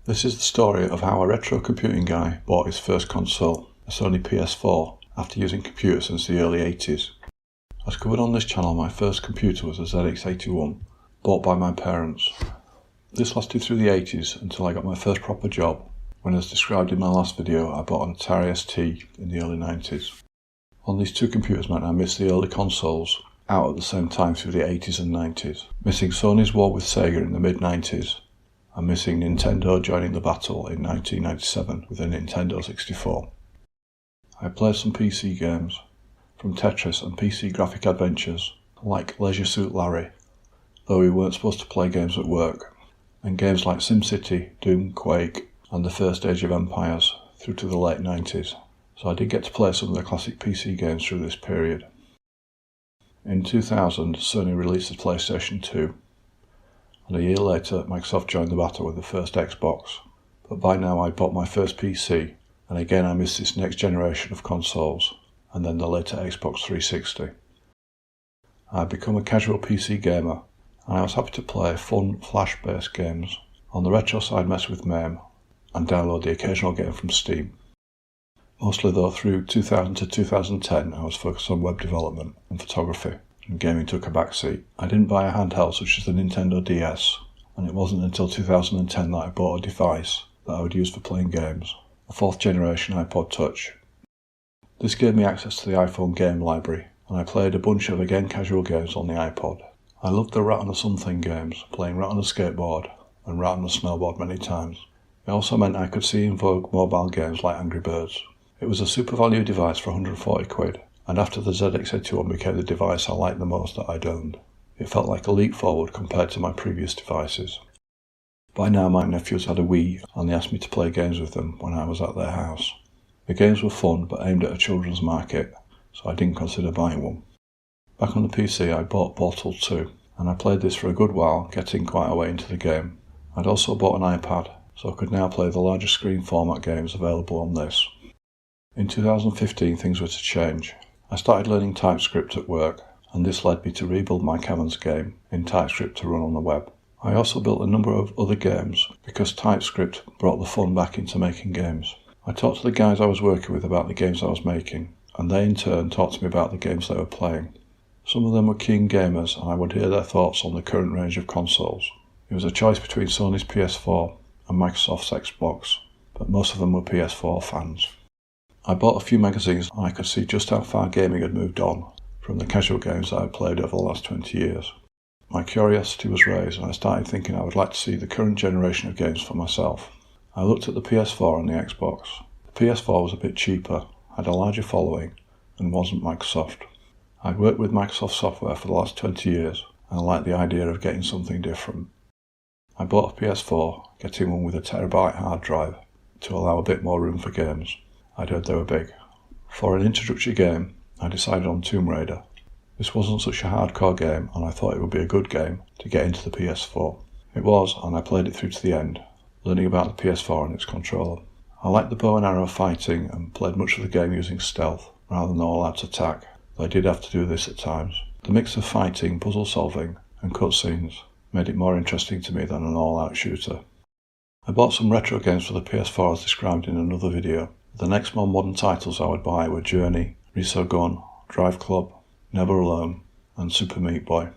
This is the story of how a retro computing guy bought his first console, a Sony PS4, after using computers since the early 80s. As covered on this channel, my first computer was a ZX81, bought by my parents. This lasted through the 80s until I got my first proper job, when, as described in my last video, I bought an Atari ST in the early 90s. On these two computers meant I missed the early consoles out at the same time through the 80s and 90s, missing Sony's war with Sega in the mid-90s, and missing Nintendo joining the battle in 1997 with a Nintendo 64. I played some PC games, from Tetris and PC graphic adventures, like Leisure Suit Larry, though we weren't supposed to play games at work, and games like SimCity, Doom, Quake, and the first Age of Empires through to the late 90s, so I did get to play some of the classic PC games through this period. In 2000, Sony released the PlayStation 2, and a year later Microsoft joined the battle with the first Xbox, but by now I'd bought my first PC, and again I missed this next generation of consoles, and then the later Xbox 360. I had become a casual PC gamer, and I was happy to play fun flash-based games. On the retro side, mess with MAME, and download the occasional game from Steam. Mostly though, through 2000 to 2010 I was focused on web development and photography, and gaming took a backseat. I didn't buy a handheld such as the Nintendo DS, and it wasn't until 2010 that I bought a device that I would use for playing games, a fourth generation iPod Touch. This gave me access to the iPhone game library, and I played a bunch of again casual games on the iPod. I loved the Rat on a Something games, playing Rat on a Skateboard and Rat on a Snowboard many times. It also meant I could see in vogue mobile games like Angry Birds. It was a super value device for 140 quid, and after the ZX81 became the device I liked the most that I'd owned. It felt like a leap forward compared to my previous devices. By now my nephews had a Wii, and they asked me to play games with them when I was at their house. The games were fun but aimed at a children's market, so I didn't consider buying one. Back on the PC I bought Portal 2, and I played this for a good while, getting quite a way into the game. I'd also bought an iPad, so I could now play the larger screen format games available on this. In 2015 things were to change. I started learning TypeScript at work, and this led me to rebuild my Caverns game in TypeScript to run on the web. I also built a number of other games because TypeScript brought the fun back into making games. I talked to the guys I was working with about the games I was making, and they in turn talked to me about the games they were playing. Some of them were keen gamers, and I would hear their thoughts on the current range of consoles. It was a choice between Sony's PS4 and Microsoft's Xbox, but most of them were PS4 fans. I bought a few magazines and I could see just how far gaming had moved on from the casual games that I had played over the last 20 years. My curiosity was raised and I started thinking I would like to see the current generation of games for myself. I looked at the PS4 and the Xbox. The PS4 was a bit cheaper, had a larger following, and wasn't Microsoft. I'd worked with Microsoft software for the last 20 years and I liked the idea of getting something different. I bought a PS4, getting one with a terabyte hard drive to allow a bit more room for games. I'd heard they were big. For an introductory game, I decided on Tomb Raider. This wasn't such a hardcore game, and I thought it would be a good game to get into the PS4. It was, and I played it through to the end, learning about the PS4 and its controller. I liked the bow and arrow fighting and played much of the game using stealth, rather than all-out attack, though I did have to do this at times. The mix of fighting, puzzle solving, and cutscenes made it more interesting to me than an all-out shooter. I bought some retro games for the PS4 as described in another video. The next more modern titles I would buy were Journey, Resogun, Drive Club, Never Alone, and Super Meat Boy.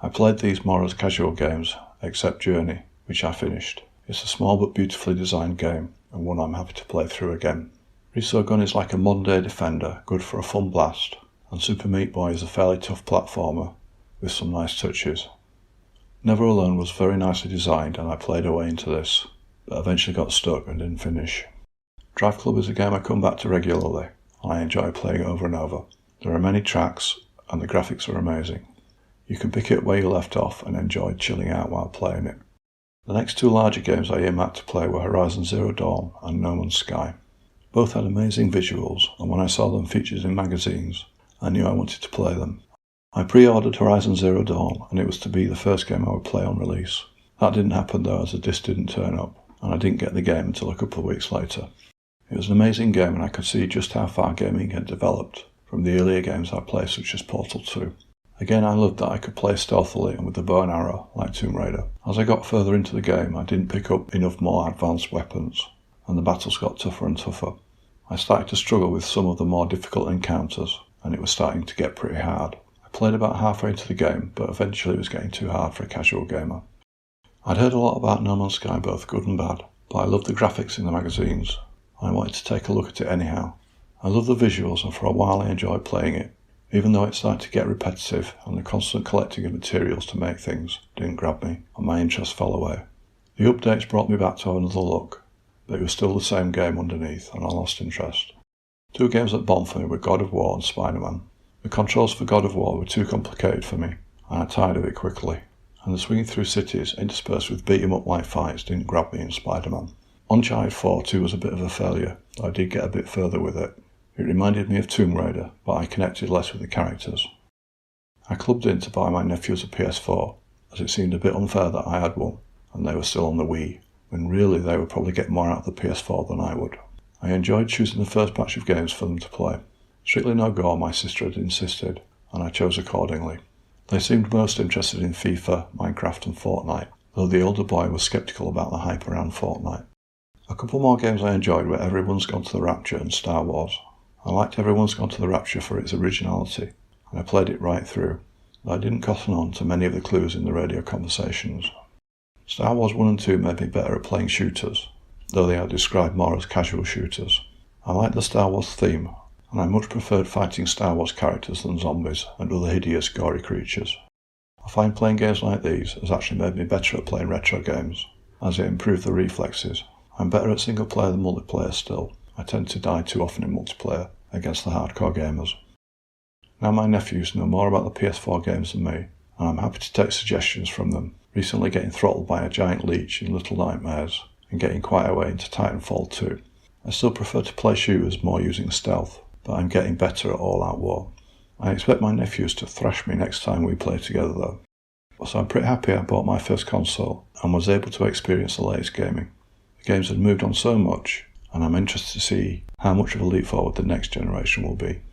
I played these more as casual games, except Journey, which I finished. It's a small but beautifully designed game, and one I'm happy to play through again. Resogun is like a modern-day Defender, good for a fun blast, and Super Meat Boy is a fairly tough platformer, with some nice touches. Never Alone was very nicely designed, and I played away into this, but eventually got stuck and didn't finish. Drive Club is a game I come back to regularly, and I enjoy playing over and over. There are many tracks, and the graphics are amazing. You can pick it where you left off and enjoy chilling out while playing it. The next two larger games I earmarked to play were Horizon Zero Dawn and No Man's Sky. Both had amazing visuals, and when I saw them featured in magazines, I knew I wanted to play them. I pre-ordered Horizon Zero Dawn, and it was to be the first game I would play on release. That didn't happen though, as the disc didn't turn up, and I didn't get the game until a couple of weeks later. It was an amazing game, and I could see just how far gaming had developed from the earlier games I played such as Portal 2. Again, I loved that I could play stealthily and with the bow and arrow, like Tomb Raider. As I got further into the game, I didn't pick up enough more advanced weapons, and the battles got tougher and tougher. I started to struggle with some of the more difficult encounters, and it was starting to get pretty hard. I played about halfway into the game, but eventually it was getting too hard for a casual gamer. I'd heard a lot about No Man's Sky, both good and bad, but I loved the graphics in the magazines, and I wanted to take a look at it anyhow. I loved the visuals, and for a while I enjoyed playing it, even though it started to get repetitive and the constant collecting of materials to make things didn't grab me and my interest fell away. The updates brought me back to have another look, but it was still the same game underneath and I lost interest. Two games that bombed for me were God of War and Spider-Man. The controls for God of War were too complicated for me and I tired of it quickly, and the swinging through cities interspersed with beat-em-up-like fights didn't grab me in Spider-Man. Uncharted 4 too was a bit of a failure, though I did get a bit further with it. It reminded me of Tomb Raider, but I connected less with the characters. I clubbed in to buy my nephews a PS4, as it seemed a bit unfair that I had one, and they were still on the Wii, when really they would probably get more out of the PS4 than I would. I enjoyed choosing the first batch of games for them to play. Strictly No Gore, my sister had insisted, and I chose accordingly. They seemed most interested in FIFA, Minecraft and Fortnite, though the older boy was sceptical about the hype around Fortnite. A couple more games I enjoyed were Everyone's Gone to the Rapture and Star Wars. I liked Everyone's Gone to the Rapture for its originality, and I played it right through, though I didn't cotton on to many of the clues in the radio conversations. Star Wars 1 and 2 made me better at playing shooters, though they are described more as casual shooters. I liked the Star Wars theme, and I much preferred fighting Star Wars characters than zombies and other hideous, gory creatures. I find playing games like these has actually made me better at playing retro games, as it improved the reflexes. I'm better at single player than multiplayer still. I tend to die too often in multiplayer against the hardcore gamers. Now my nephews know more about the PS4 games than me, and I'm happy to take suggestions from them, recently getting throttled by a giant leech in Little Nightmares, and getting quite a way into Titanfall 2. I still prefer to play shooters more using stealth, but I'm getting better at all-out war. I expect my nephews to thrash me next time we play together though. So I'm pretty happy I bought my first console, and was able to experience the latest gaming. The games had moved on so much, and I'm interested to see how much of a leap forward the next generation will be.